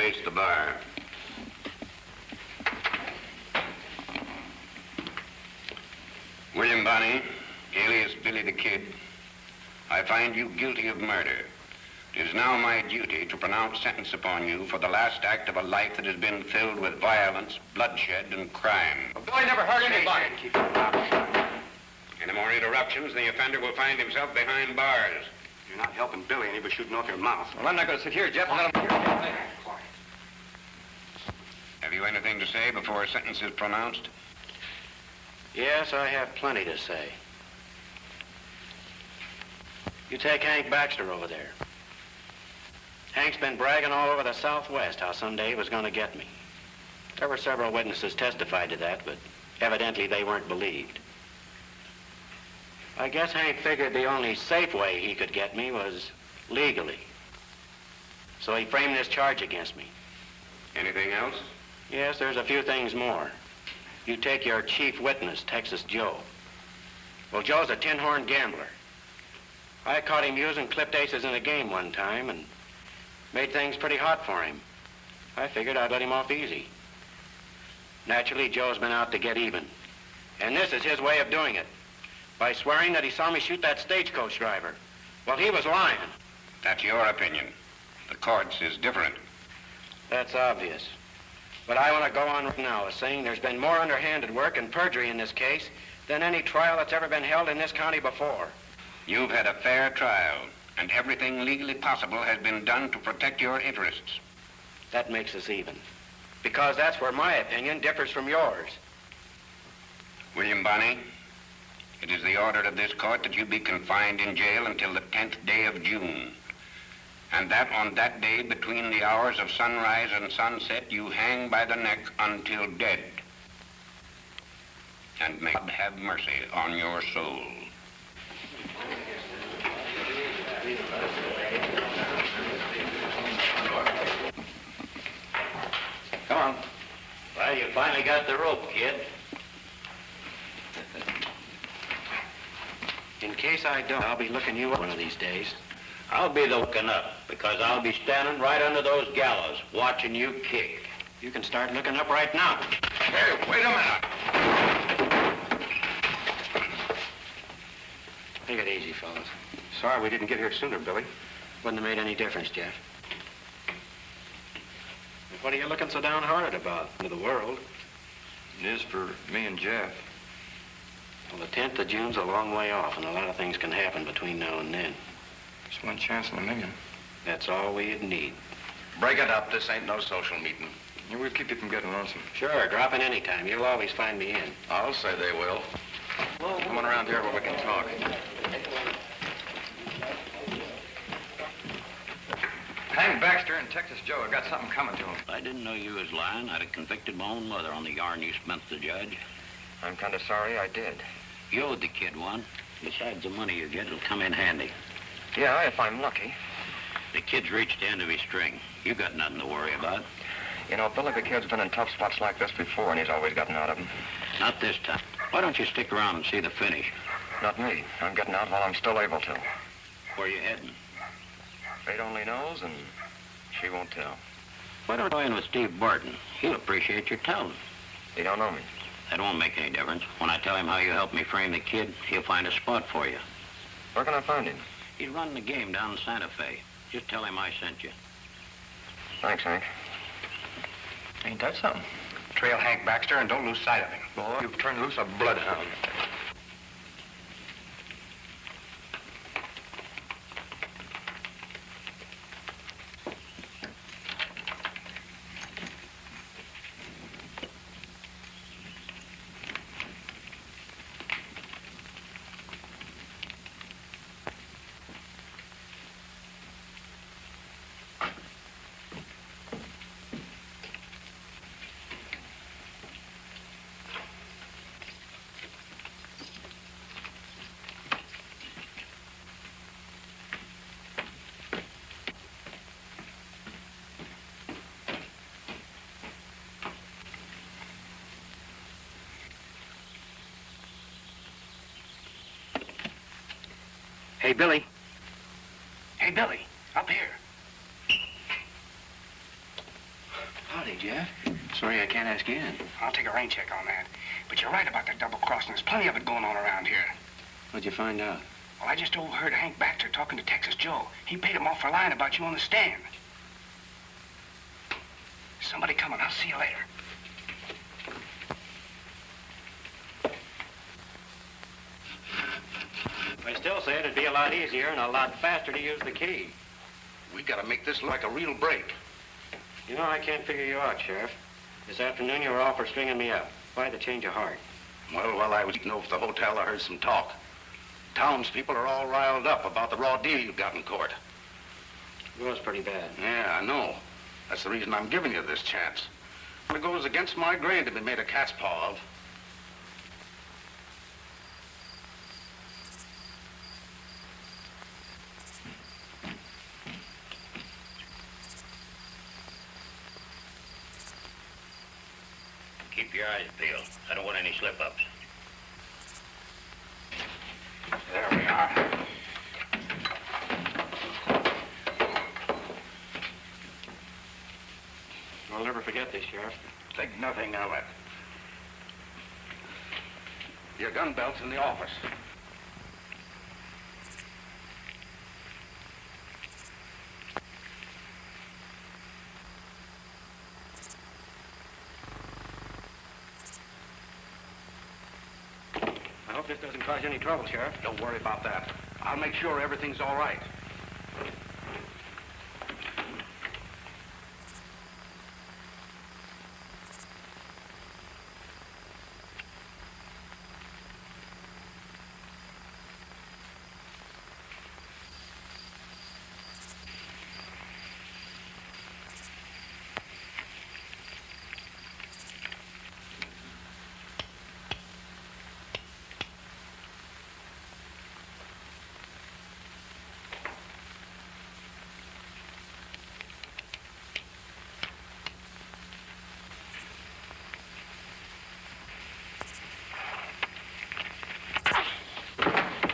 face the bar. William Bonney, alias Billy the Kid, I find you guilty of murder. It is now my duty to pronounce sentence upon you for the last act of a life that has been filled with violence, bloodshed, and crime. Well, Billy never hurt anybody. Keep your mouth shut. Any more interruptions, the offender will find himself behind bars. You're not helping Billy, and he was shooting off your mouth. Well, I'm not going to sit here, Jeff, and let him... Have you anything to say before a sentence is pronounced? Yes, I have plenty to say. You take Hank Baxter over there. Hank's been bragging all over the Southwest how someday he was going to get me. There were several witnesses testified to that, but evidently they weren't believed. I guess Hank figured the only safe way he could get me was legally. So he framed this charge against me. Anything else? Yes, there's a few things more. You take your chief witness, Texas Joe. Well, Joe's a tin-horn gambler. I caught him using clipped aces in a game one time and made things pretty hot for him. I figured I'd let him off easy. Naturally, Joe's been out to get even. And this is his way of doing it, by swearing that he saw me shoot that stagecoach driver. Well, he was lying. That's your opinion. The court's is different. That's obvious. But I want to go on right now as saying there's been more underhanded work and perjury in this case than any trial that's ever been held in this county before. You've had a fair trial, and everything legally possible has been done to protect your interests. That makes us even. Because that's where my opinion differs from yours. William Bonney, it is the order of this court that you be confined in jail until the 10th day of June. And that on that day, between the hours of sunrise and sunset, you hang by the neck until dead. And may God have mercy on your soul. Come on. Well, you finally got the rope, kid. In case I don't, I'll be looking you up one of these days. I'll be the looking up, because I'll be standing right under those gallows, watching you kick. You can start looking up right now. Hey, wait a minute. Take it easy, fellas. Sorry we didn't get here sooner, Billy. Wouldn't have made any difference, Jeff. What are you looking so downhearted about? To the world. It is for me and Jeff. Well, the 10th of June's a long way off, and a lot of things can happen between now and then. It's one chance in a million. That's all we'd need. Break it up. This ain't no social meeting. Yeah, we'll keep you from getting lonesome. Sure, drop in any time. You'll always find me in. I'll say they will. Come on around here where we can talk. Hank Baxter and Texas Joe have got something coming to them. If I didn't know you was lying, I'd have convicted my own mother on the yarn you spent the judge. I'm kind of sorry I did. You owed the kid one. Besides the money you get, it'll come in handy. Yeah, if I'm lucky. The kid's reached the end of his string. You got nothing to worry about. You know, Billy the Kid's been in tough spots like this before, and he's always gotten out of them. Not this time. Why don't you stick around and see the finish? Not me. I'm getting out while I'm still able to. Where you heading? Fate only knows, and she won't tell. Why don't you go in with Steve Barton? He'll appreciate your telling. He don't know me. That won't make any difference. When I tell him how you helped me frame the kid, he'll find a spot for you. Where can I find him? He's running the game down in Santa Fe. Just tell him I sent you. Thanks, Hank. Ain't that something? Trail Hank Baxter and don't lose sight of him. Boy, you've turned loose a bloodhound. Hey, Billy. Hey, Billy, up here. they, Jeff? Sorry I can't ask you in. I'll take a rain check on that. But you're right about that double crossing. There's plenty of it going on around here. What'd you find out? Well, I just overheard Hank Baxter talking to Texas Joe. He paid him off for lying about you on the stand. Somebody coming. I'll see you later. I still say it'd be a lot easier and a lot faster to use the key. We gotta make this look like a real break. You know, I can't figure you out, Sheriff. This afternoon you were all for stringing me up. Why the change of heart? Well, while I was eating over at the hotel, I heard some talk. Townspeople are all riled up about the raw deal you got in court. It was pretty bad. Yeah, I know. That's the reason I'm giving you this chance. It goes against my grain to be made a cat's paw of. Keep your eyes peeled. I don't want any slip-ups. There we are. I'll never forget this, Sheriff. Think nothing of it. Your gun belt's in the office. I hope this doesn't cause you any trouble, Sheriff. Don't worry about that. I'll make sure everything's all right.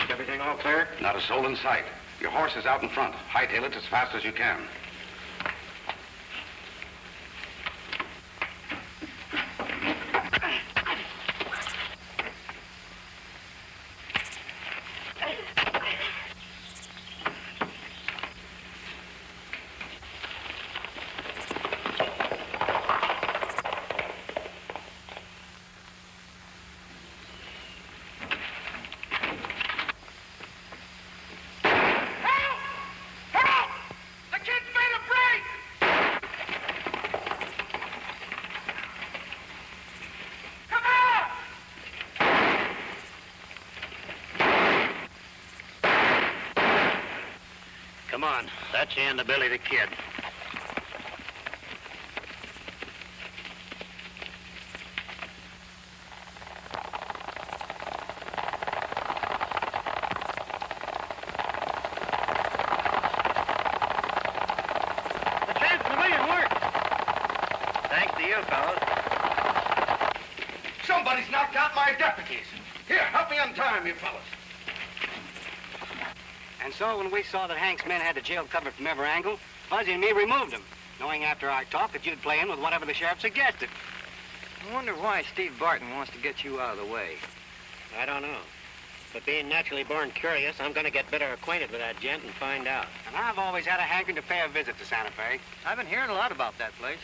Everything all clear? Not a soul in sight. Your horse is out in front. Hightail it as fast as you can. Come on. That's the end of Billy the Kid. The chance of a million worked. Thanks to you, fellas. Somebody's knocked out my deputies. Here, help me untie him, you fellas. And so when we saw that Hank's men had the jail covered from every angle, Fuzzy and me removed them, knowing after our talk that you'd play in with whatever the sheriff suggested. I wonder why Steve Barton wants to get you out of the way. I don't know. But being naturally born curious, I'm going to get better acquainted with that gent and find out. And I've always had a hankering to pay a visit to Santa Fe. I've been hearing a lot about that place.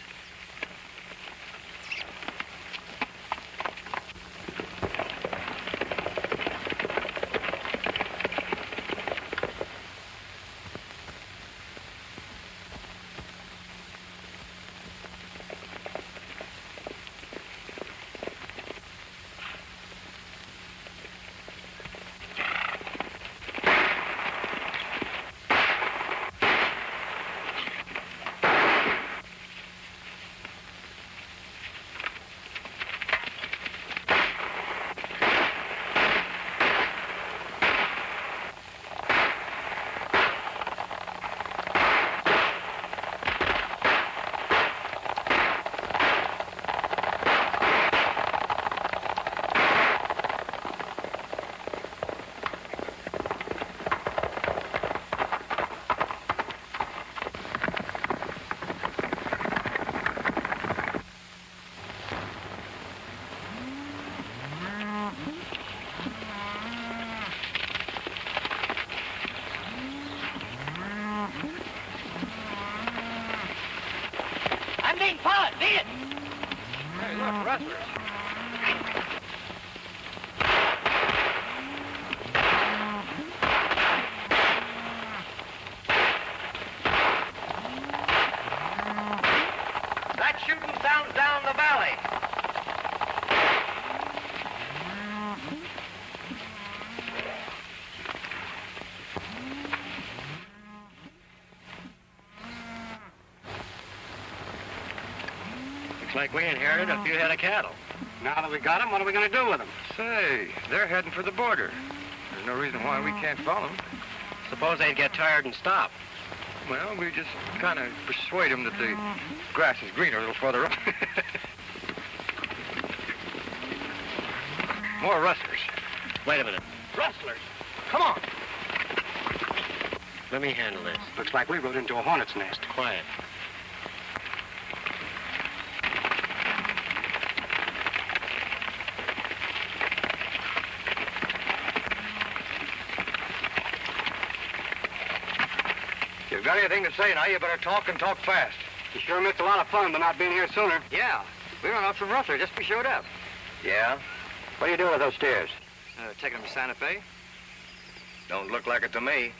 rustlers. That shooting sounds down the valley. Looks like we inherited a few head of cattle. Now that we got them, what are we going to do with them? Say, they're heading for the border. There's no reason why we can't follow them. Suppose they'd get tired and stop. Well, we just kind of persuade them that the grass is greener a little further up. More rustlers. Wait a minute. Rustlers! Come on! Let me handle this. Looks like we rode into a hornet's nest. Quiet. If you've got anything to say now, you better talk and talk fast. You sure missed a lot of fun by not being here sooner. Yeah, we run off some rustlers just we showed up. Yeah? What are you doing with those steers? Taking them to Santa Fe? Don't look like it to me.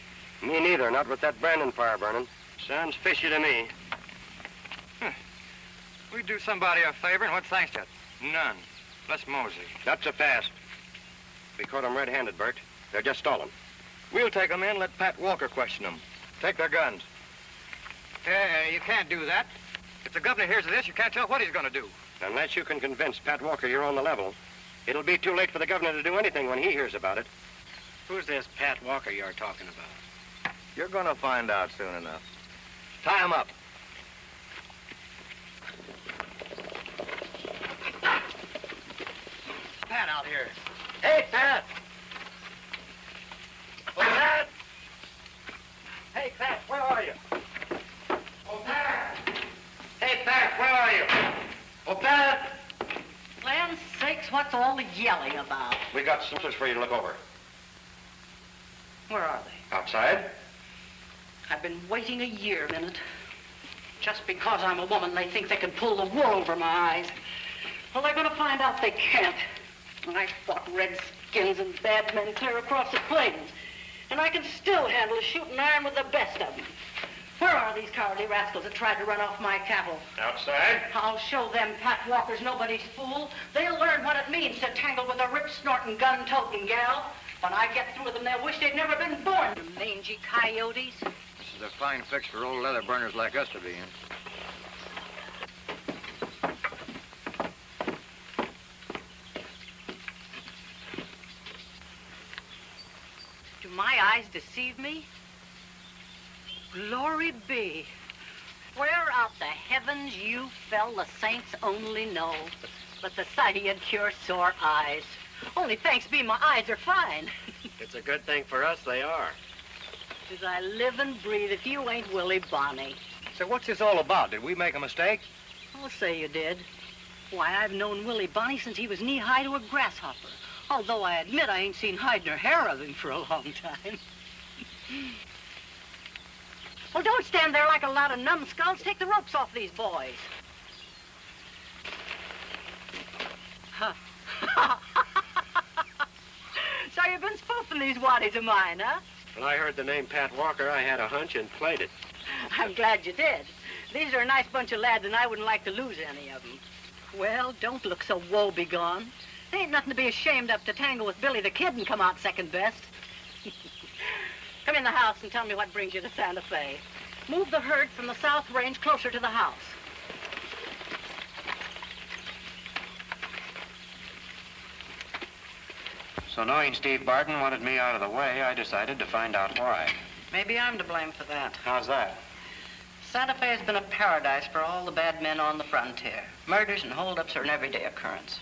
Me neither, not with that Brandon fire burning. Sounds fishy to me. We do somebody a favor, and what thanks to it? None. Let's mosey. That's a fast. We caught them red-handed, Bert. They're just stalling. We'll take them in, let Pat Walker question them. Take their guns. You can't do that. If the governor hears of this, you can't tell what he's going to do. Unless you can convince Pat Walker you're on the level, it'll be too late for the governor to do anything when he hears about it. Who's this Pat Walker you're talking about? You're going to find out soon enough. Tie him up. Pat out here. Hey, Pat! Oh, Pat! Hey, Pat, where are you? Oh, Pat! Hey, Pat, where are you? Oh, Pat! Land's sakes, what's all the yelling about? We got slippers for you to look over. Where are they? Outside? I've been waiting a year, Minute. Just because I'm a woman, they think they can pull the wool over my eyes. Well, they're going to find out they can't. I fought redskins and bad men clear across the plains. And I can still handle a shooting iron with the best of them. Where are these cowardly rascals that tried to run off my cattle? Outside? I'll show them Pat Walker's nobody's fool. They'll learn what it means to tangle with a rip-snorting, gun-toting gal. When I get through with them, they'll wish they'd never been born. You mangy coyotes. This is a fine fix for old leather burners like us to be in. Do my eyes deceive me? Glory be. Where out the heavens you fell, the saints only know. But the sight of you'd cure sore eyes. Only thanks be my eyes are fine. It's a good thing for us they are. As I live and breathe, if you ain't Willie Bonney. So what's this all about? Did we make a mistake? I'll say you did. Why, I've known Willie Bonney since he was knee-high to a grasshopper. Although I admit I ain't seen hide nor hair of him for a long time. Well, don't stand there like a lot of numbskulls. Take the ropes off these boys. Huh. So you've been spoofing these waddies of mine, huh? When I heard the name Pat Walker, I had a hunch and played it. I'm glad you did. These are a nice bunch of lads, and I wouldn't like to lose any of them. Well, don't look so woe-begone. There ain't nothing to be ashamed of to tangle with Billy the Kid and come out second best. Come in the house and tell me what brings you to Santa Fe. Move the herd from the South Range closer to the house. So knowing Steve Barton wanted me out of the way, I decided to find out why. Maybe I'm to blame for that. How's that? Santa Fe has been a paradise for all the bad men on the frontier. Murders and holdups are an everyday occurrence.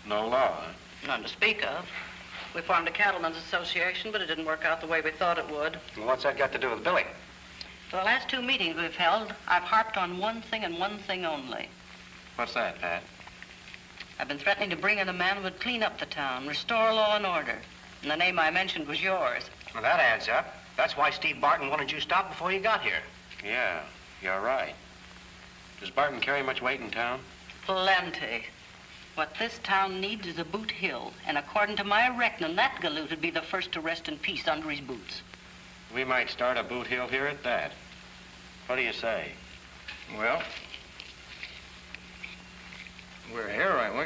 No law, huh? None to speak of. We formed a cattlemen's association, but it didn't work out the way we thought it would. Well, what's that got to do with Billy? For the last 2 meetings we've held, I've harped on one thing and one thing only. What's that, Pat? I've been threatening to bring in a man who would clean up the town, restore law and order. And the name I mentioned was yours. Well, that adds up. That's why Steve Barton wanted you stopped before you got here. Yeah, you're right. Does Barton carry much weight in town? Plenty. What this town needs is a boot hill, and according to my reckoning, that galoot would be the first to rest in peace under his boots. We might start a boot hill here at that. What do you say? Well, we're here, ain't we?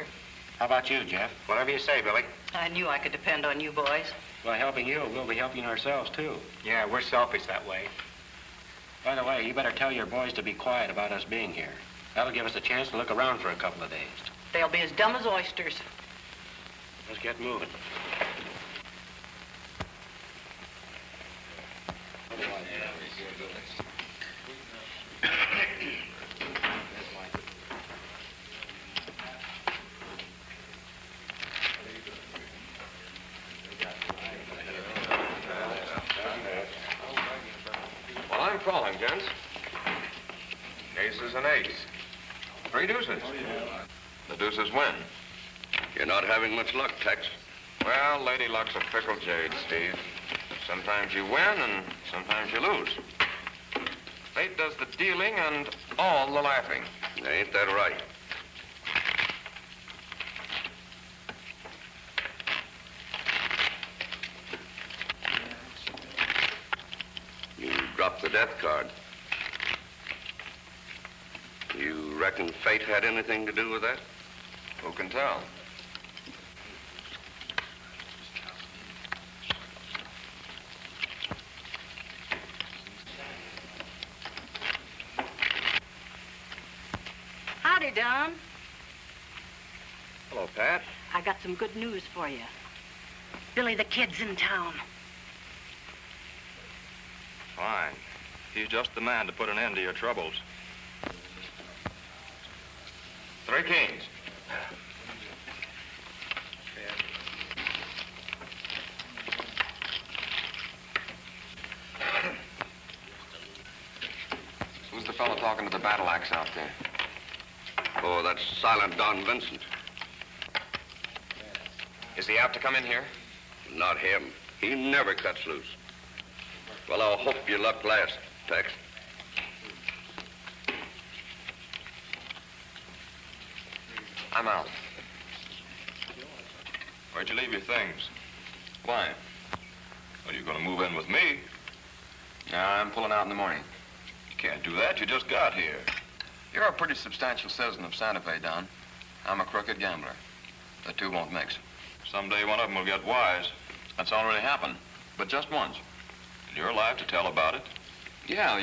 How about you, Jeff? Whatever you say, Billy. I knew I could depend on you boys. By helping you, we'll be helping ourselves, too. Yeah, we're selfish that way. By the way, you better tell your boys to be quiet about us being here. That'll give us a chance to look around for a couple of days. They'll be as dumb as oysters. Let's get moving. Well, I'm calling, gents. Aces and eights. 3 deuces. The deuces win. You're not having much luck, Tex. Well, Lady Luck's a fickle jade, Steve. Sometimes you win and sometimes you lose. Fate does the dealing and all the laughing. Ain't that right? You dropped the death card. You reckon fate had anything to do with that? Who can tell? Howdy, Don. Hello, Pat. I got some good news for you. Billy the Kid's in town. Fine. He's just the man to put an end to your troubles. 3 kings. Who's the fellow talking to the battle axe out there? Oh, that's silent Don Vincent. Is he out to come in here? Not him. He never cuts loose. Well, I'll hope your luck lasts, Tex. I'm out. Where'd you leave your things? Why? Well, you're going to move in with me. No, I'm pulling out in the morning. You can't do that. You just got here. You're a pretty substantial citizen of Santa Fe, Don. I'm a crooked gambler. The two won't mix. Someday one of them will get wise. That's already happened, but just once. And you're alive to tell about it. Yeah,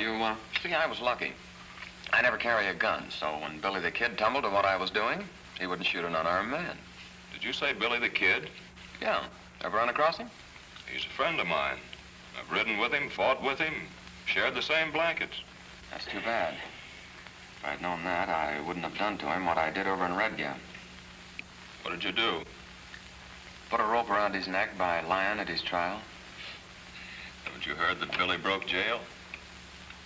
see, I was lucky. I never carry a gun, so when Billy the Kid tumbled to what I was doing, he wouldn't shoot an unarmed man. Did you say Billy the Kid? Yeah. Ever run across him? He's a friend of mine. I've ridden with him, fought with him, shared the same blankets. That's too bad. If I'd known that, I wouldn't have done to him what I did over in Red Gap. What did you do? Put a rope around his neck by lying at his trial. Haven't you heard that Billy broke jail?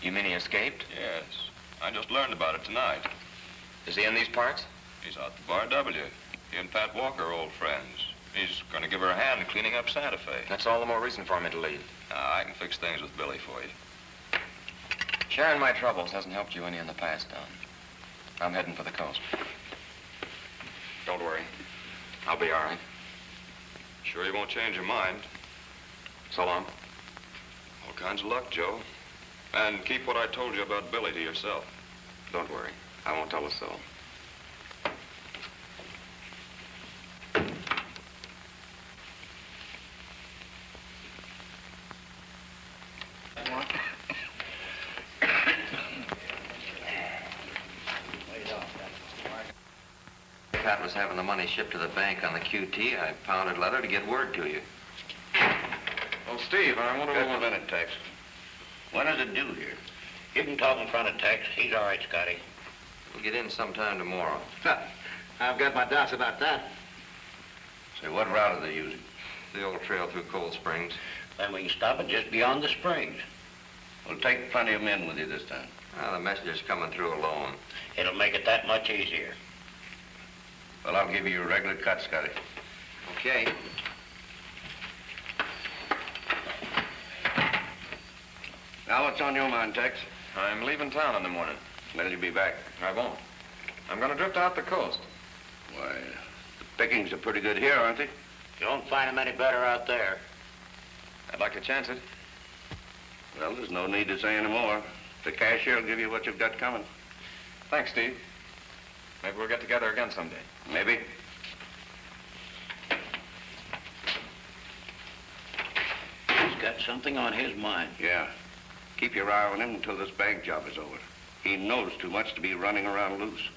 You mean he escaped? Yes. I just learned about it tonight. Is he in these parts? He's out to Bar W. He and Pat Walker are old friends. He's going to give her a hand cleaning up Santa Fe. That's all the more reason for me to leave. I can fix things with Billy for you. Sharing my troubles hasn't helped you any in the past, Don. I'm heading for the coast. Don't worry. I'll be all right. Sure you won't change your mind? So long. All kinds of luck, Joe. And keep what I told you about Billy to yourself. Don't worry. I won't tell a soul. Pat was having the money shipped to the bank on the QT. I pounded leather to get word to you. Oh, Steve, I wonder... Just a minute, Tex. What does it do here? You can talk in front of Tex. He's all right, Scotty. We'll get in sometime tomorrow. I've got my doubts about that. Say, what route are they using? The old trail through Cold Springs. Then we can stop it just beyond the springs. We'll take plenty of men with you this time. The messenger's coming through alone. It'll make it that much easier. Well, I'll give you a regular cut, Scotty. Okay. Now, what's on your mind, Tex? I'm leaving town in the morning. When'll you be back? I won't. I'm going to drift out the coast. Why, Pickings are pretty good here, aren't they? You won't find them any better out there. I'd like to chance it. Well, there's no need to say any more. The cashier will give you what you've got coming. Thanks, Steve. Maybe we'll get together again someday. Maybe. He's got something on his mind. Yeah. Keep your eye on him until this bank job is over. He knows too much to be running around loose.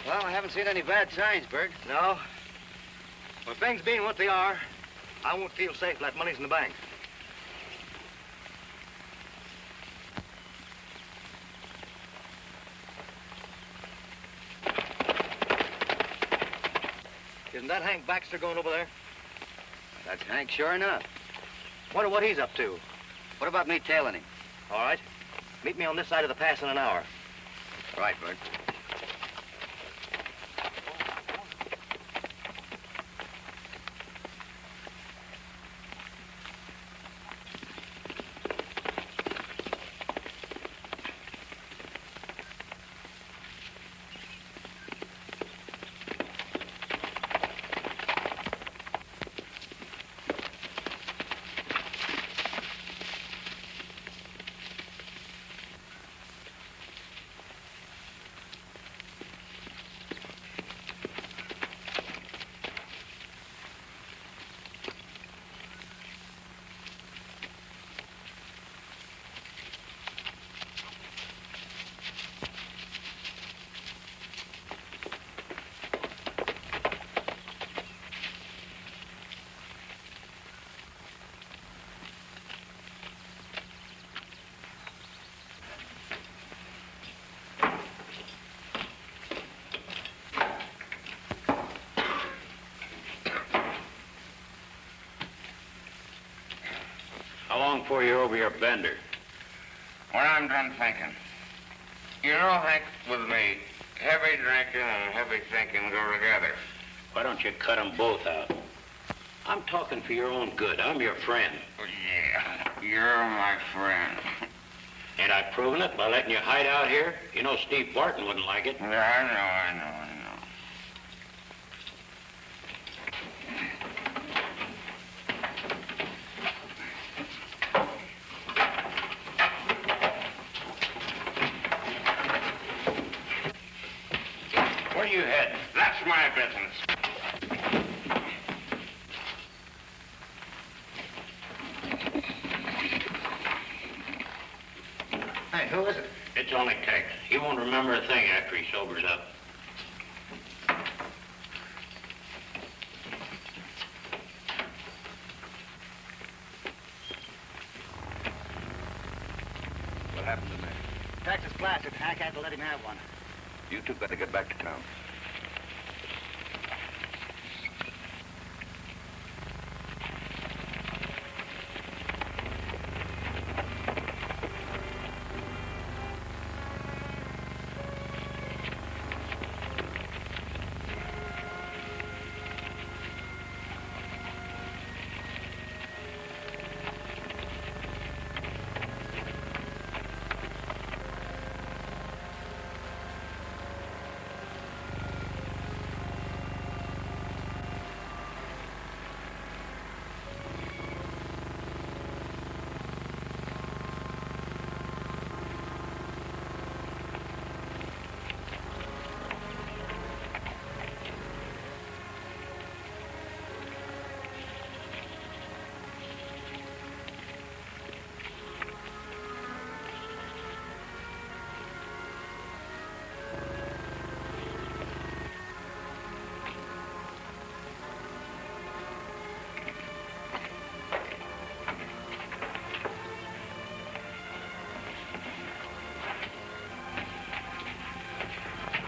Well, I haven't seen any bad signs, Berg. No. Well, things being what they are, I won't feel safe like money's in the bank. Isn't that Hank Baxter going over there? That's Hank, sure enough. Wonder what he's up to. What about me tailing him? All right. Meet me on this side of the pass in an hour. Right, Bert. How long before you're over your bender? When I'm done thinking. You know, Hank, with me, heavy drinking and heavy thinking go together. Why don't you cut them both out? I'm talking for your own good. I'm your friend. Yeah, you're my friend. Ain't I proven it by letting you hide out here? You know Steve Barton wouldn't like it. Yeah, I know. Where you heading? That's my business. Hey, who is it? It's only Tex. He won't remember a thing after he sobers up. What happened to me? Texas blasted. Hank had to let him have one. You two got to get back to town.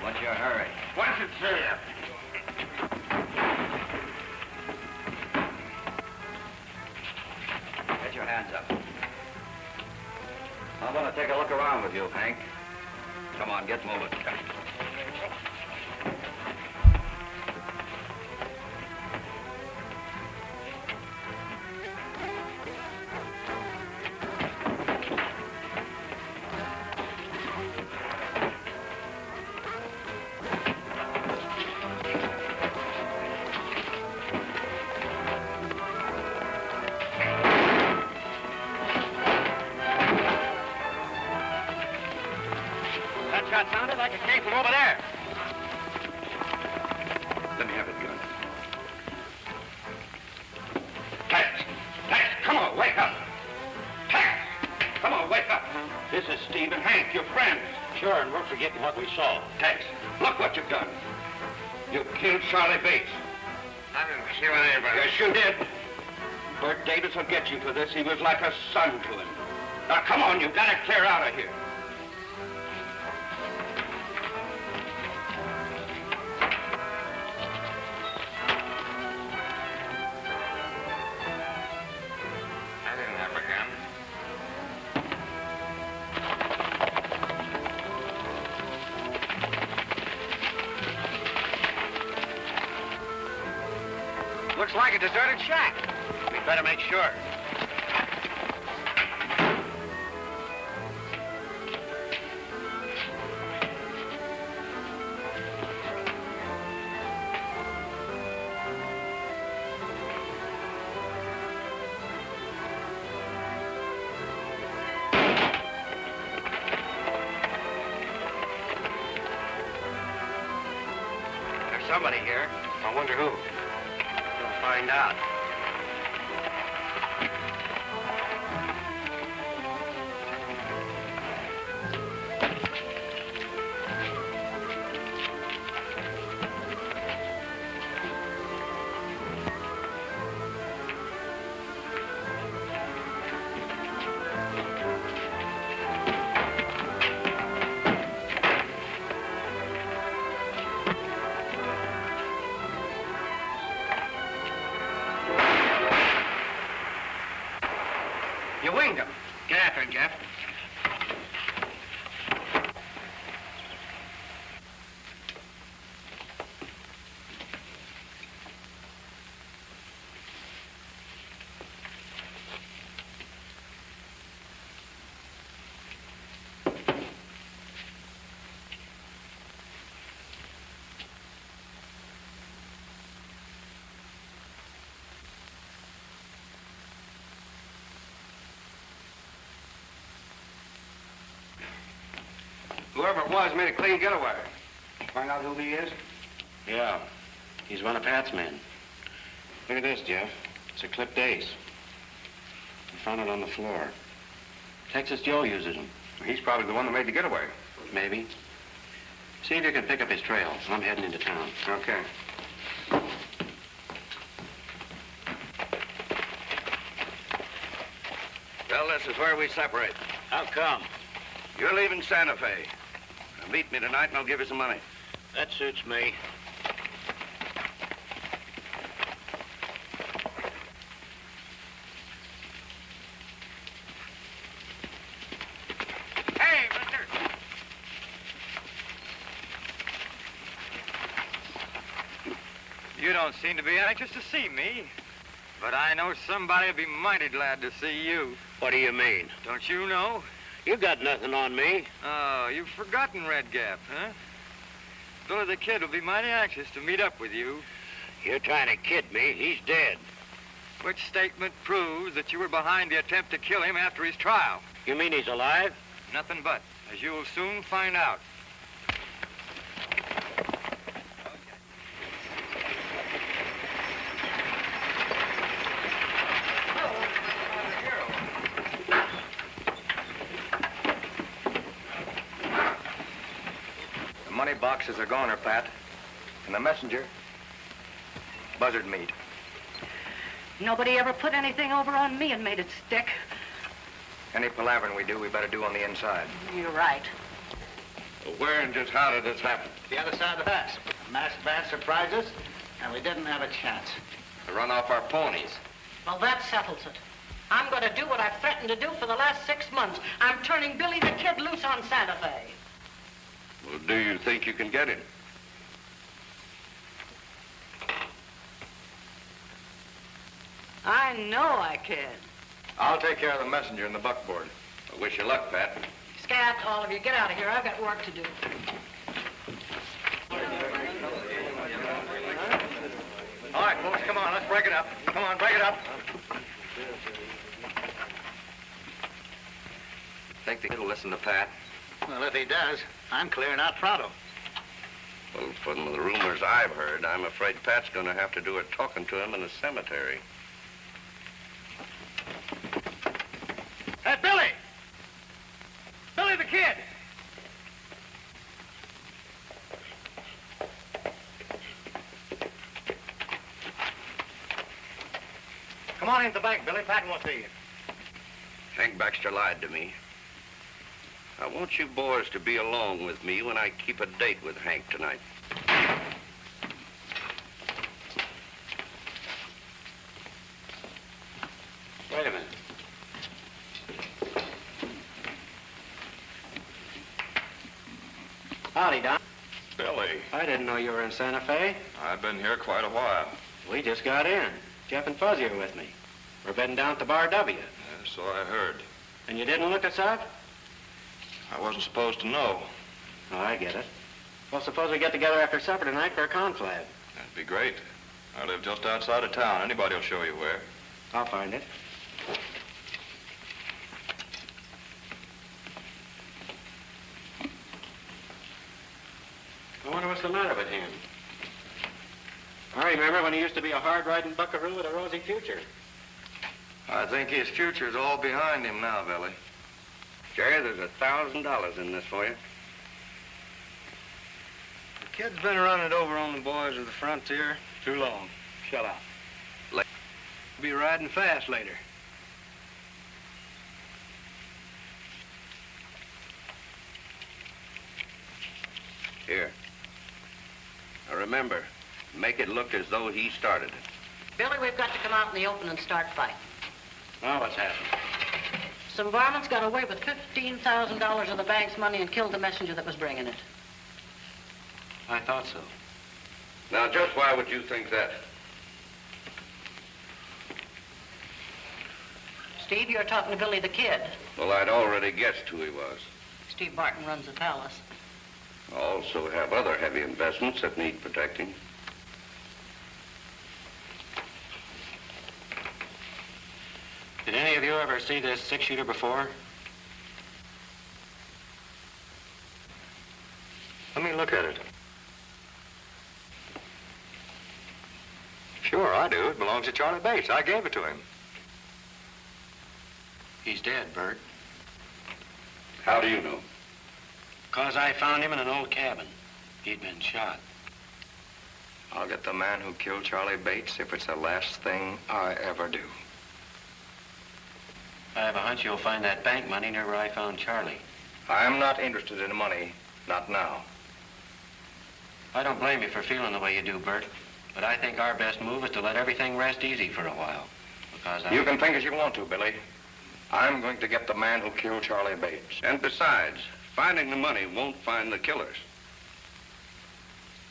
What's your hurry? What's it say? Get your hands up. I want to take a look around with you, Hank. Come on, get moving. That sounded like it came from over there. Let me have it, gun. Tex! Tex, come on, wake up! Tex! Come on, wake up! This is Steve and Hank, your friends. Sure, and we're forgetting what we saw. Tex, look what you've done. You killed Charlie Bates. I didn't kill anybody. Yes, you did. Bert Davis will get you for this. He was like a son to him. Now, come on, you've got to clear out of here. I didn't have a gun. Looks like a deserted shack. We better make sure. There's somebody here. I wonder who. We'll find out. You winged him. Get after him, Jeff. Whoever it was made a clean getaway. Find out who he is? Yeah, he's one of Pat's men. Look at this, Jeff. It's a clipped ace. We found it on the floor. Texas Joe uses them. He's probably the one that made the getaway. Maybe. See if you can pick up his trail. I'm heading into town. Okay. Well, this is where we separate. How come? You're leaving Santa Fe. Now, meet me tonight and I'll give you some money. That suits me. Hey, mister! You don't seem to be anxious to see me, but I know somebody'll be mighty glad to see you. What do you mean? Don't you know? You got nothing on me. Oh, you've forgotten Red Gap, huh? Billy the Kid will be mighty anxious to meet up with you, You're trying to kid me. He's dead. which statement proves that you were behind the attempt to kill him after his trial. You mean he's alive? Nothing but, as you will soon find out. The money boxes are goner, Pat. And the messenger, buzzard meat. Nobody ever put anything over on me and made it stick. Any palavering we do, we better do on the inside. You're right. Well, where and just how did this happen? The other side of the pass. A masked band surprised us, and we didn't have a chance. To run off our ponies. Well, that settles it. I'm going to do what I've threatened to do for the last 6 months. I'm turning Billy the Kid loose on Santa Fe. Well, do you think you can get him? I know I can. I'll take care of the messenger and the buckboard. I wish you luck, Pat. Scat, all of you, get out of here. I've got work to do. All right, folks, come on, let's break it up. Come on, break it up. Think he'll listen to Pat? Well, if he does, I'm clearing out pronto. Well, from the rumors I've heard, I'm afraid Pat's going to have to do a talking to him in the cemetery. Hey, Billy! Billy the Kid! Come on into the bank, Billy. Pat wants to see you. Hank Baxter lied to me. I want you boys to be along with me when I keep a date with Hank tonight. Wait a minute. Howdy, Don. Billy, I didn't know you were in Santa Fe. I've been here quite a while. We just got in. Jeff and Fuzzy are with me. We're bedding down at the Bar W. Yeah, so I heard. And you didn't look us up? I wasn't supposed to know. Oh, I get it. Well, suppose we get together after supper tonight for a confab. That'd be great. I live just outside of town. Anybody will show you where. I'll find it. I wonder what's the matter with him. I remember when he used to be a hard-riding buckaroo with a rosy future. I think his future's all behind him now, Billy. Jerry, there's $1,000 in this for you. The kid's been running it over on the boys of the frontier too long. Shut up. Be riding fast later. Here. Now remember, make it look as though he started it. Billy, we've got to come out in the open and start fighting. Now what's happened? Some varmints got away with $15,000 of the bank's money and killed the messenger that was bringing it. I thought so. Now, just why would you think that? Steve, you're talking to Billy the Kid. Well, I'd already guessed who he was. Steve Barton runs the palace. I also have other heavy investments that need protecting. Did any of you ever see this six-shooter before? Let me look at it. Sure, I do. It belongs to Charlie Bates. I gave it to him. He's dead, Bert. How do you know? 'Cause I found him in an old cabin. He'd been shot. I'll get the man who killed Charlie Bates if it's the last thing I ever do. I have a hunch you'll find that bank money near where I found Charlie. I'm not interested in money. Not now. I don't blame you for feeling the way you do, Bert. But I think our best move is to let everything rest easy for a while. Because You can think as you want to, Billy. I'm going to get the man who killed Charlie Bates. And besides, finding the money won't find the killers.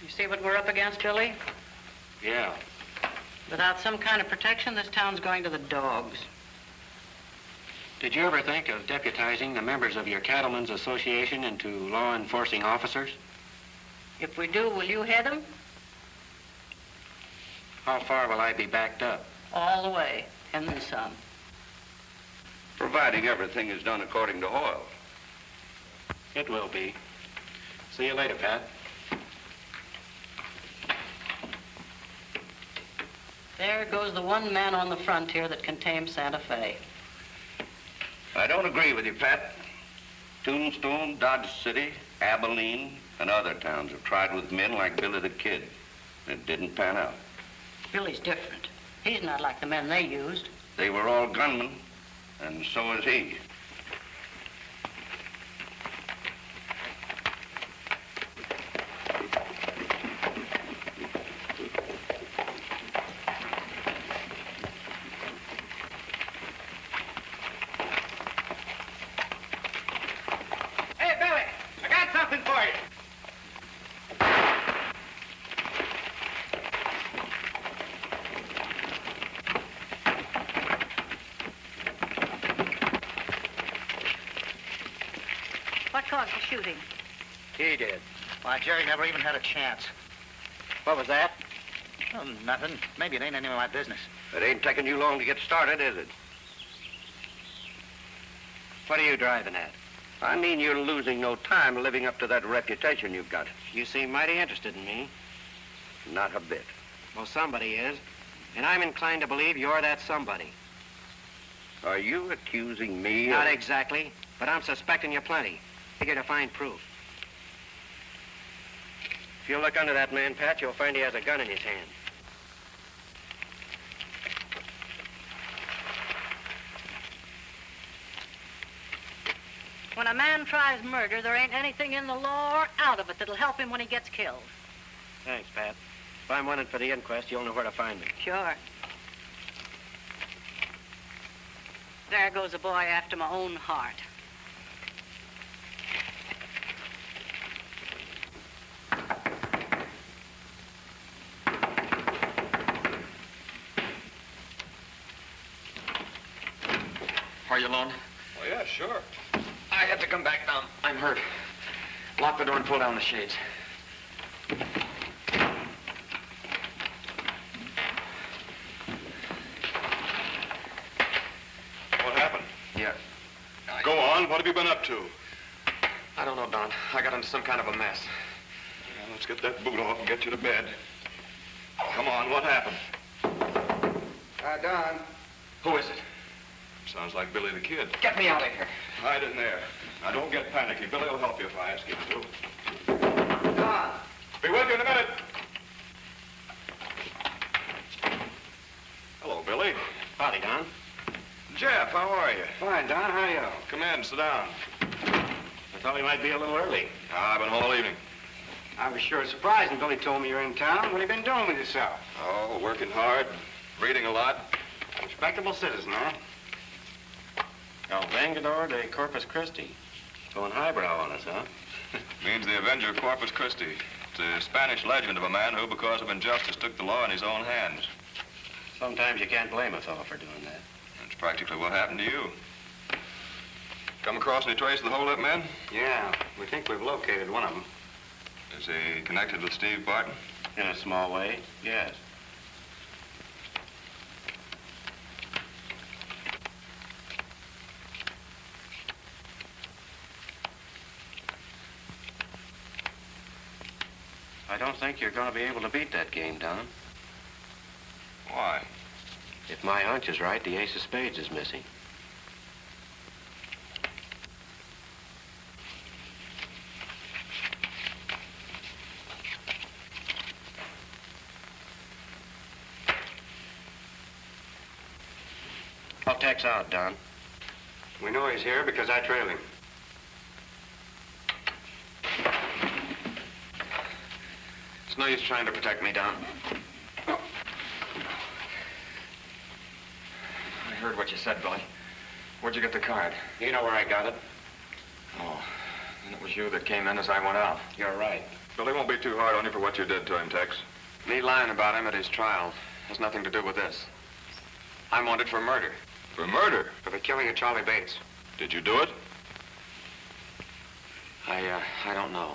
You see what we're up against, Billy? Yeah. Without some kind of protection, this town's going to the dogs. Did you ever think of deputizing the members of your cattlemen's association into law enforcing officers? If we do, will you head them? How far will I be backed up? All the way, and then some. Providing everything is done according to Hoyle. It will be. See you later, Pat. There goes the one man on the frontier that can tame Santa Fe. I don't agree with you, Pat. Tombstone, Dodge City, Abilene, and other towns have tried with men like Billy the Kid. It didn't pan out. Billy's different. He's not like the men they used. They were all gunmen, and so is he. Hey, Billy, I got something for you. What caused the shooting? He did. Why, Jerry never even had a chance. What was that? Oh, nothing. Maybe it ain't any of my business. It ain't taking you long to get started, is it? What are you driving at? I mean you're losing no time living up to that reputation you've got. You seem mighty interested in me. Not a bit. Well, somebody is. And I'm inclined to believe you're that somebody. Are you accusing me Not of... exactly, but I'm suspecting you plenty. Figure to find proof. If you look under that man, Pat, you'll find he has a gun in his hand. When a man tries murder, there ain't anything in the law or out of it that'll help him when he gets killed. Thanks, Pat. If I'm wanted for the inquest, you'll know where to find me. Sure. There goes a boy after my own heart. Are you alone? Oh, yeah, sure. I had to come back down. I'm hurt. Lock the door and pull down the shades. What happened? Yeah. Go on. What have you been up to? I don't know, Don. I got into some kind of a mess. Well, let's get that boot off and get you to bed. Come on, what happened? Don. Who is it? Sounds like Billy the Kid. Get me out of here. Hide in there. Now, don't get panicky. Billy will help you if I ask him to. Don. Be with you in a minute. Hello, Billy. Howdy, Don. Jeff, how are you? Fine, Don. How are you? Come in, sit down. I thought we might be a little early. I've been home all evening. I was sure surprised when Billy told me you're in town. What have you been doing with yourself? Oh, working hard, reading a lot. Respectable citizen, huh? El Vengador de Corpus Christi. Going highbrow on us, huh? Means the Avenger of Corpus Christi. It's a Spanish legend of a man who, because of injustice, took the law in his own hands. Sometimes you can't blame a fellow for doing that. That's practically what happened to you. Come across any trace of the holdup men? Yeah, we think we've located one of them. Is he connected with Steve Barton? In a small way, yes. I don't think you're going to be able to beat that game, Don. Why? If my hunch is right, the ace of spades is missing. I'll text out, Don. We know he's here because I trail him. It's no use trying to protect me, Don. I heard what you said, Billy. Where'd you get the card? You know where I got it. Oh, and it was you that came in as I went out. You're right. Billy won't be too hard on you for what you did to him, Tex. Me lying about him at his trial has nothing to do with this. I'm wanted for murder. For murder? For the killing of Charlie Bates. Did you do it? I don't know.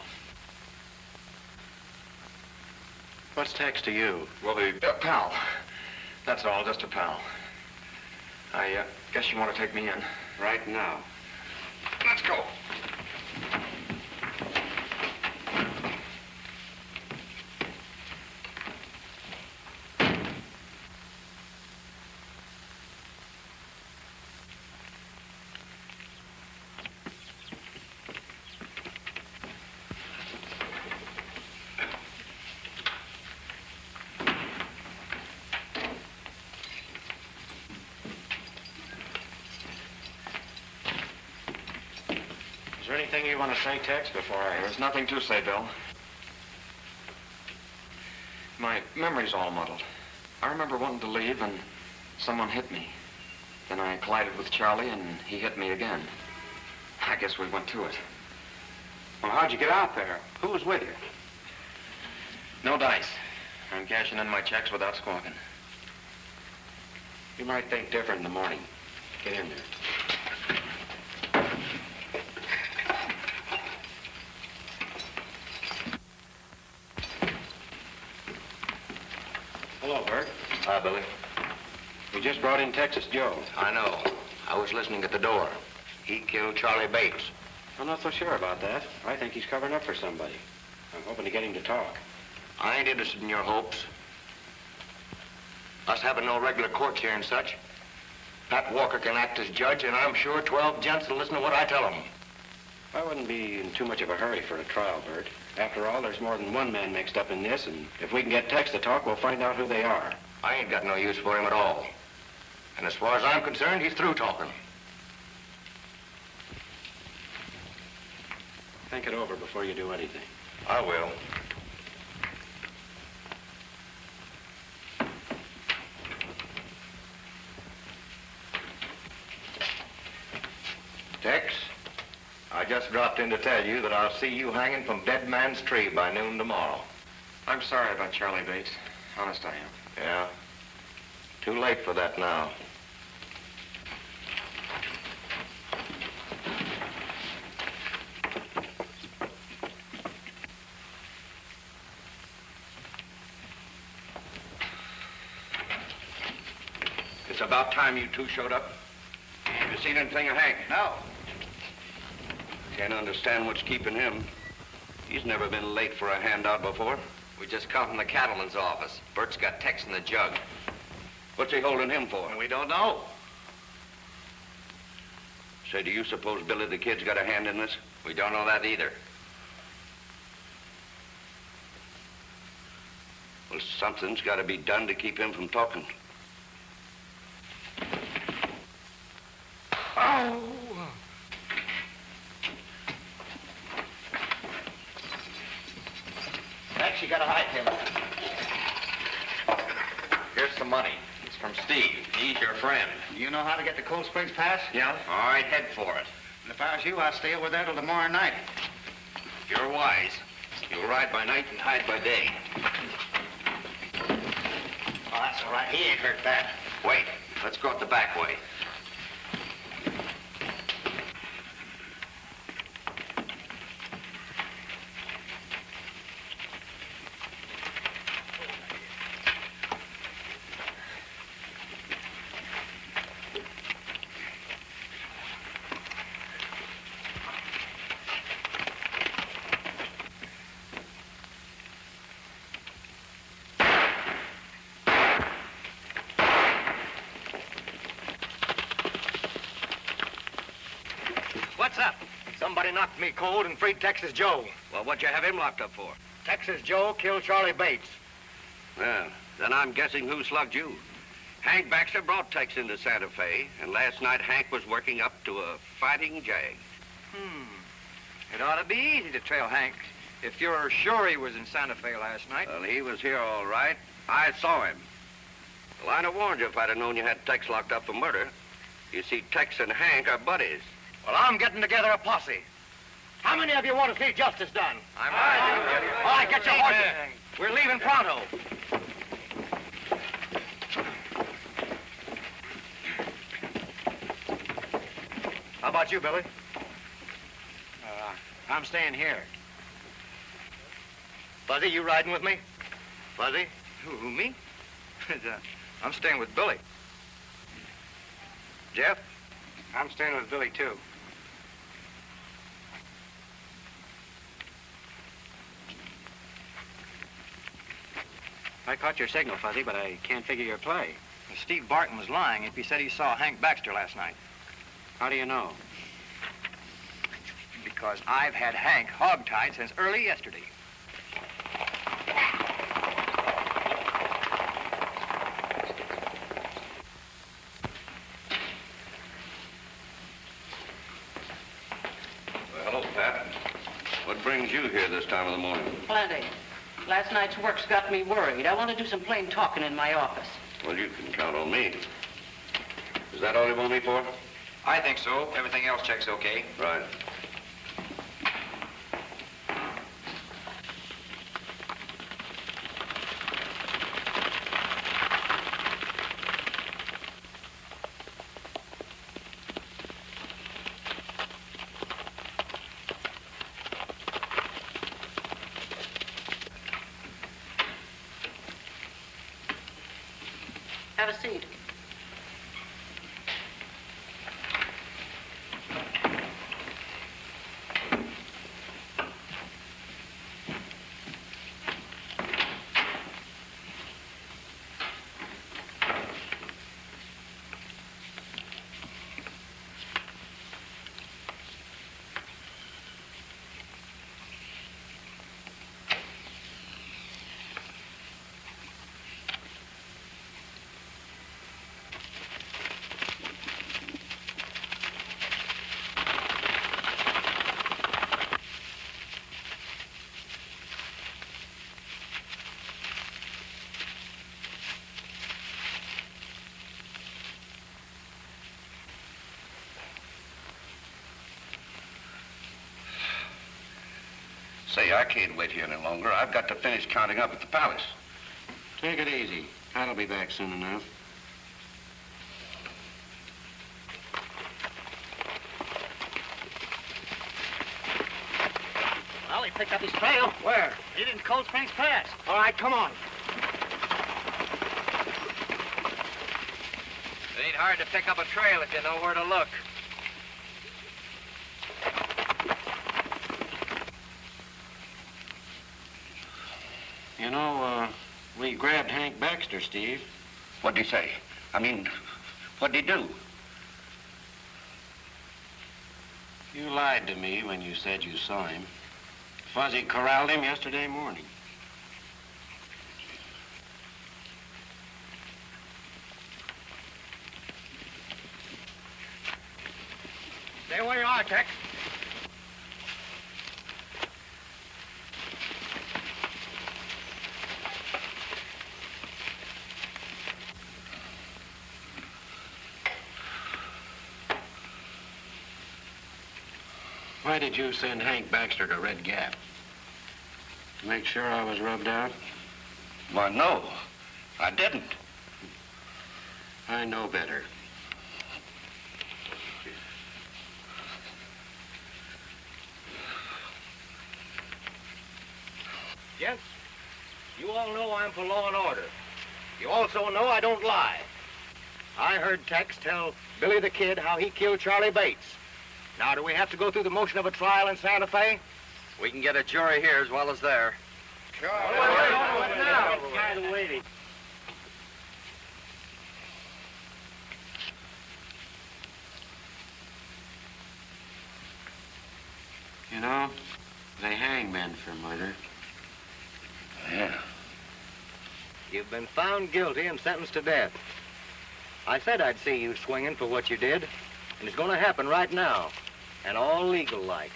What's Tex to you? Well, the... Pal. That's all, just a pal. I guess you want to take me in. Right now. Let's go. Is there anything you want to say, Tex, before There's nothing to say, Bill. My memory's all muddled. I remember wanting to leave and someone hit me. Then I collided with Charlie and he hit me again. I guess we went to it. Well, how'd you get out there? Who was with you? No dice. I'm cashing in my checks without squawking. You might think different in the morning. Get in there. Billy? We just brought in Texas Joe. I know. I was listening at the door. He killed Charlie Bates. I'm not so sure about that. I think he's covering up for somebody. I'm hoping to get him to talk. I ain't interested in your hopes. Us having no regular courts here and such. Pat Walker can act as judge, and I'm sure 12 gents will listen to what I tell them. I wouldn't be in too much of a hurry for a trial, Bert. After all, there's more than one man mixed up in this, and if we can get Tex to talk, we'll find out who they are. I ain't got no use for him at all. And as far as I'm concerned, he's through talking. Think it over before you do anything. I will. Tex, I just dropped in to tell you that I'll see you hanging from Dead Man's Tree by noon tomorrow. I'm sorry about Charlie Bates. Honest, I am. Yeah? Too late for that now. It's about time you two showed up. Have you seen anything of Hank? No. Can't understand what's keeping him. He's never been late for a handout before. We just come from the cattleman's office. Bert's got Tex in the jug. What's he holding him for? We don't know. Say, do you suppose Billy the Kid's got a hand in this? We don't know that either. Well, something's got to be done to keep him from talking. Oh! Tex, you gotta hide him. Here's some money. It's from Steve. He's your friend. You know how to get to Cold Springs Pass? Yeah? All right, head for it. And if I was you, I'd stay over there till tomorrow night. You're wise. You'll ride by night and hide by day. Oh, that's all right. He ain't hurt bad. Wait. Let's go out the back way. What's up? Somebody knocked me cold and freed Texas Joe. Well, what'd you have him locked up for? Texas Joe killed Charlie Bates. Well, then I'm guessing who slugged you. Hank Baxter brought Tex into Santa Fe, and last night Hank was working up to a fighting jag. It ought to be easy to trail Hank if you're sure he was in Santa Fe last night. Well, he was here all right. I saw him. Well, I'd have warned you if I'd have known you had Tex locked up for murder. You see, Tex and Hank are buddies. Well, I'm getting together a posse. How many of you want to see justice done? All right, get your horses. We're leaving pronto. How about you, Billy? I'm staying here. Fuzzy, you riding with me? Fuzzy? Who, me? I'm staying with Billy. Jeff? I'm staying with Billy, too. I caught your signal, Fuzzy, but I can't figure your play. Steve Barton was lying if he said he saw Hank Baxter last night. How do you know? Because I've had Hank hogtied since early yesterday. Well, hello, Pat. What brings you here this time of the morning? Plenty. Last night's work's got me worried. I want to do some plain talking in my office. Well, you can count on me. Is that all you want me for? I think so. Everything else checks okay. Right. Have a seat. Say, I can't wait here any longer. I've got to finish counting up at the palace. Take it easy. I'll be back soon enough. Well, he picked up his trail. Where? He didn't Cold Springs Pass. All right, come on. It ain't hard to pick up a trail if you know where to look. You know, we grabbed Hank Baxter, Steve. What'd he say? I mean, what'd he do? You lied to me when you said you saw him. Fuzzy corralled him yesterday morning. Stay where you are, Tex. Why did you send Hank Baxter to Red Gap? To make sure I was rubbed out? Why, no, I didn't. I know better. Gents, you all know I'm for law and order. You also know I don't lie. I heard Tex tell Billy the Kid how he killed Charlie Bates. Now, do we have to go through the motion of a trial in Santa Fe? We can get a jury here as well as there. Sure. You know, they hang men for murder. Yeah. You've been found guilty and sentenced to death. I said I'd see you swinging for what you did, and it's going to happen right now, and all legal-like.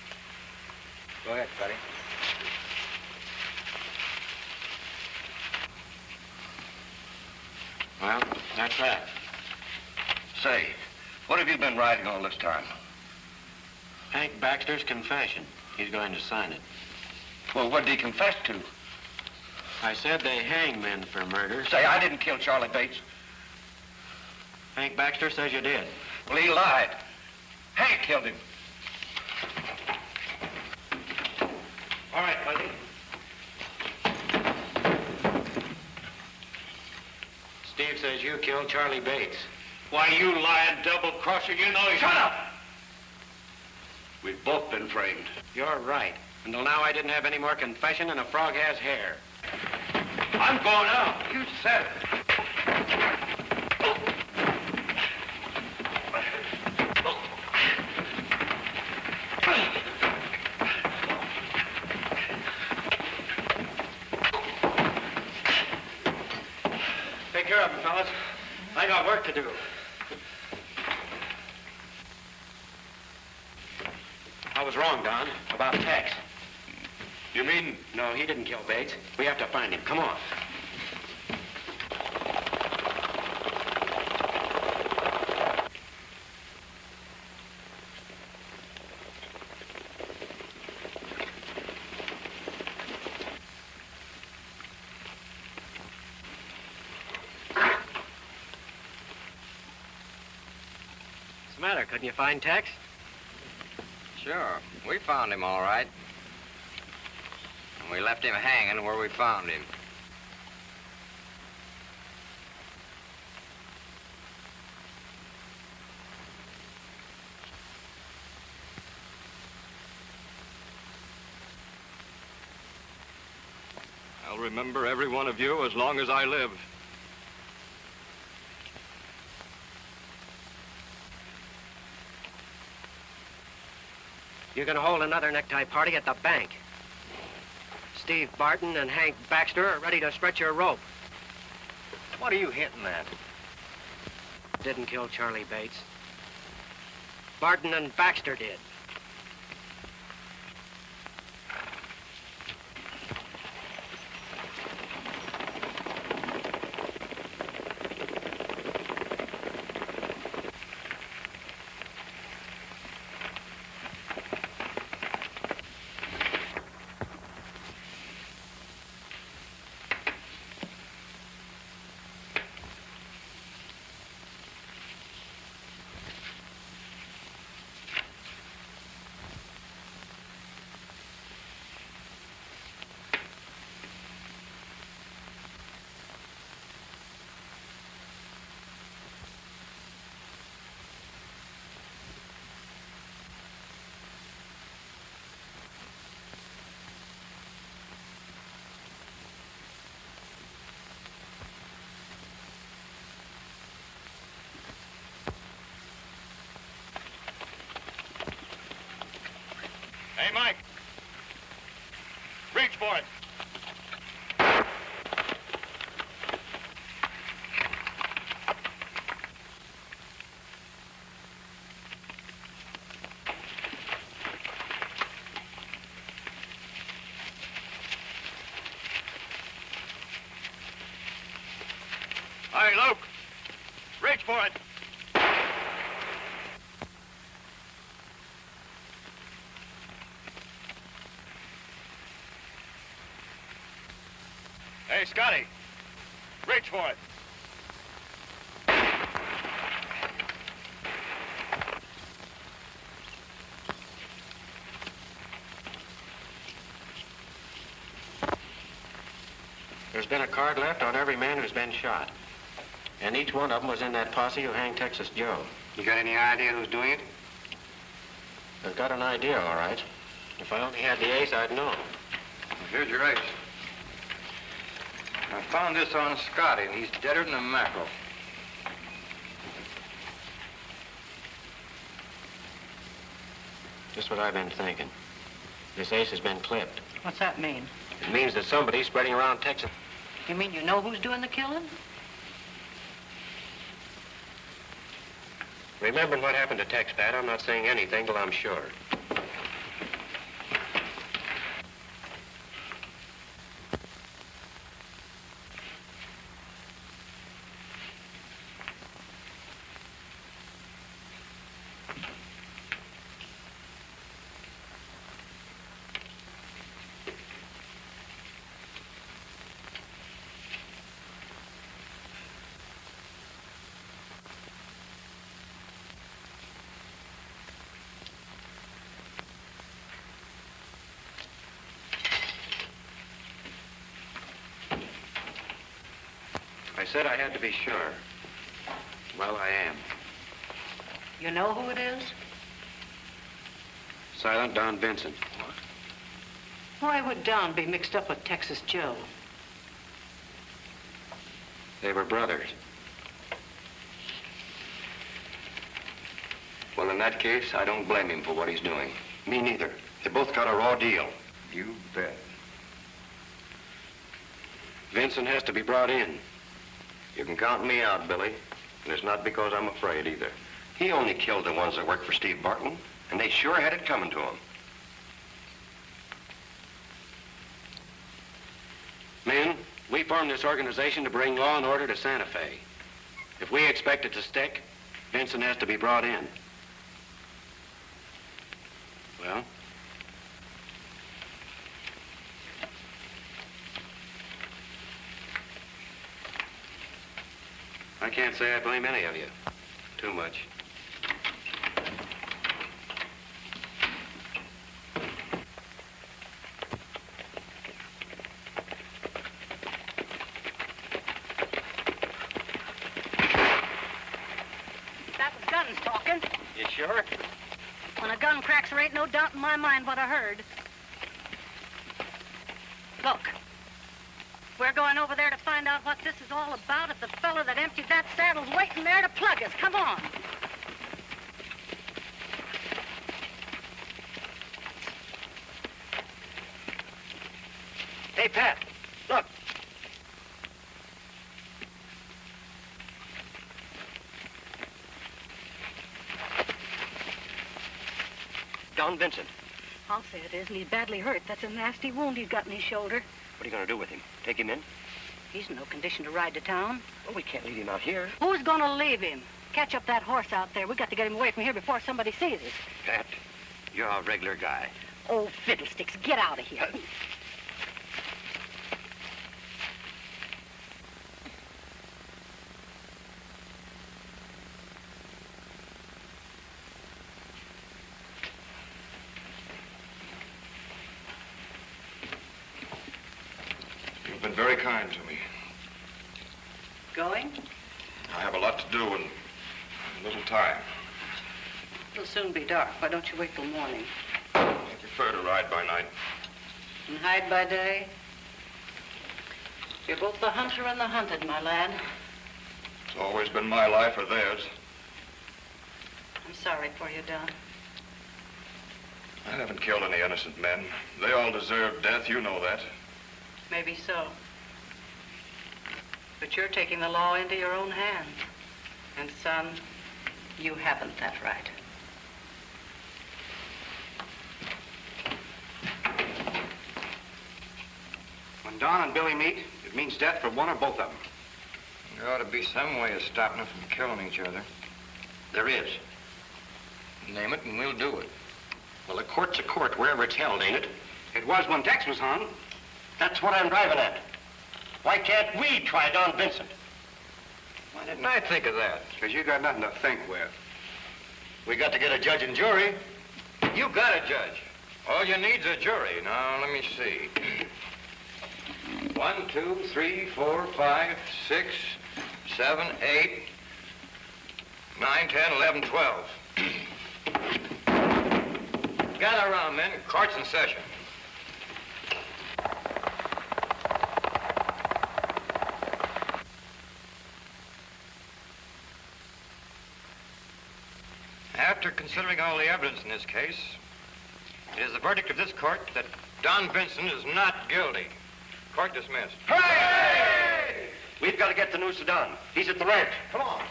Go ahead, Freddie. Well, that's that. Say, what have you been writing all this time? Hank Baxter's confession. He's going to sign it. Well, what did he confess to? I said they hang men for murder. Say, I didn't kill Charlie Bates. Hank Baxter says you did. Well, he lied. Hank killed him. All right, Fuzzy. Steve says you killed Charlie Bates. Why, you lying double-crosser, you know he's... Shut up! We've both been framed. You're right. Until now, I didn't have any more confession than a frog has hair. I'm going out. You said it. Take care of him, fellas. I got work to do. I was wrong, Don, about Tex. You mean... No, he didn't kill Bates. We have to find him. Come on. What's the matter? Couldn't you find Tex? Sure. We found him all right. And we left him hanging where we found him. remember every one of you as long as I live. You're gonna hold another necktie party at the bank. Steve Barton and Hank Baxter are ready to stretch your rope. What are you hinting at? Didn't kill Charlie Bates. Barton and Baxter did. Hey, Mike. Reach for it. Hey, Luke. Reach for it. Hey, Scotty, reach for it. There's been a card left on every man who's been shot. And each one of them was in that posse who hanged Texas Joe. You got any idea who's doing it? I've got an idea, all right. If I only had the ace, I'd know. Here's your ace. I found this on Scotty, and he's deader than a mackerel. Just what I've been thinking. This ace has been clipped. What's that mean? It means that somebody's spreading around Texas. You mean you know who's doing the killing? Remembering what happened to Tex, Pat, I'm not saying anything till I'm sure. I said I had to be sure. Well, I am. You know who it is? Silent Don Vincent. What? Why would Don be mixed up with Texas Joe? They were brothers. Well, in that case, I don't blame him for what he's doing. Me neither. They both got a raw deal. You bet. Vincent has to be brought in. You can count me out, Billy. And it's not because I'm afraid either. He only killed the ones that worked for Steve Barton, and they sure had it coming to him. Men, we formed this organization to bring law and order to Santa Fe. If we expect it to stick, Vincent has to be brought in. Well? I can't say I blame any of you. Too much. That was guns talking. You sure? When a gun cracks, there ain't no doubt in my mind what I heard. Look. We're going over there to find out what this is all about if the fella that emptied that saddle's waiting there to plug us. Come on. Hey, Pat, look. Don Vincent. I'll say it is, and he's badly hurt. That's a nasty wound he's got in his shoulder. What are you going to do with him? Take him in? He's in no condition to ride to town. Well, we can't leave him out here. Who's going to leave him? Catch up that horse out there. We got to get him away from here before somebody sees us. Pat, you're a regular guy. Oh, fiddlesticks, get out of here. You've been very kind to me. Going? I have a lot to do and little time. It'll soon be dark. Why don't you wait till morning? I prefer to ride by night. And hide by day? You're both the hunter and the hunted, my lad. It's always been my life or theirs. I'm sorry for you, Don. I haven't killed any innocent men. They all deserve death, you know that. Maybe so. But you're taking the law into your own hands. And, son, you haven't that right. When Don and Billy meet, it means death for one or both of them. There ought to be some way of stopping them from killing each other. There is. Name it and we'll do it. Well, a court's a court wherever it's held, ain't it? It was when Tex was hung. That's what I'm driving at. Why can't we try Don Vincent? Why didn't I think of that? Because you got nothing to think with. We got to get a judge and jury. You got a judge. All you need's a jury. Now, let me see. 1, 2, 3, 4, 5, 6, 7, 8, 9, 10, 11, 12. Gather around, men. Court's in session. After considering all the evidence in this case, it is the verdict of this court that Don Vincent is not guilty. Court dismissed. Hooray! We've got to get the news to Don. He's at the ranch. Come on.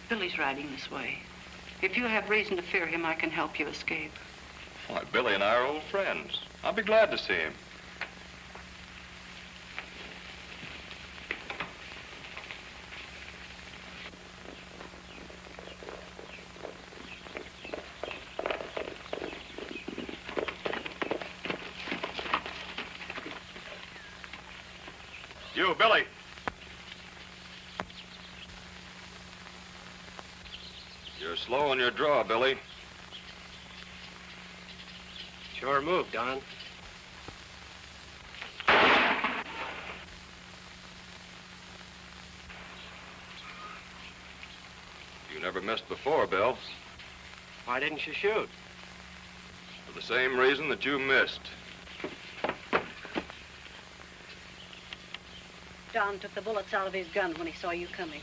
Billy's riding this way. If you have reason to fear him, I can help you escape. Why, Billy and I are old friends. I'll be glad to see him. You, Billy. You're slow on your draw, Billy. Sure move, Don. You never missed before, Bill. Why didn't you shoot? For the same reason that you missed. Don took the bullets out of his gun when he saw you coming.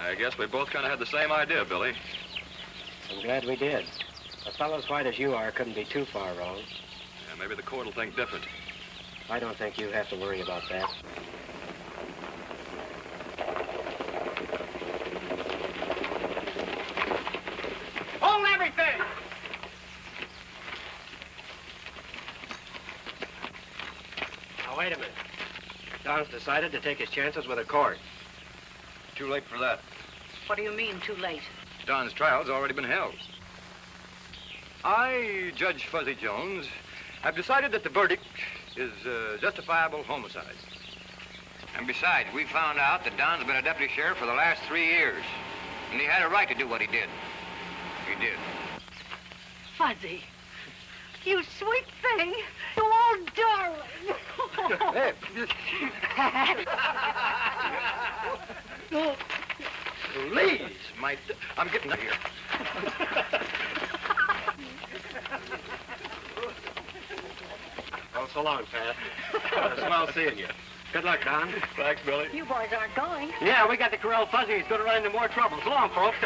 I guess we both kind of had the same idea, Billy. I'm glad we did. A fellow as white as you are couldn't be too far wrong. Yeah, maybe the court will think different. I don't think you have to worry about that. Hold everything! Now, wait a minute. Don's decided to take his chances with a court. Too late for that. What do you mean, too late? Don's trial's already been held. I, Judge Fuzzy Jones, have decided that the verdict is justifiable homicide. And besides, we found out that Don's been a deputy sheriff for the last 3 years. And he had a right to do what he did. He did. Fuzzy, you sweet thing. You old darling. Please, I'm getting out of here. Oh, so long, Pat. Swell seeing you. Good luck, Don. Thanks, Billy. You boys aren't going. Yeah, we got to corral Fuzzy. He's going to run into more trouble. So long, folks.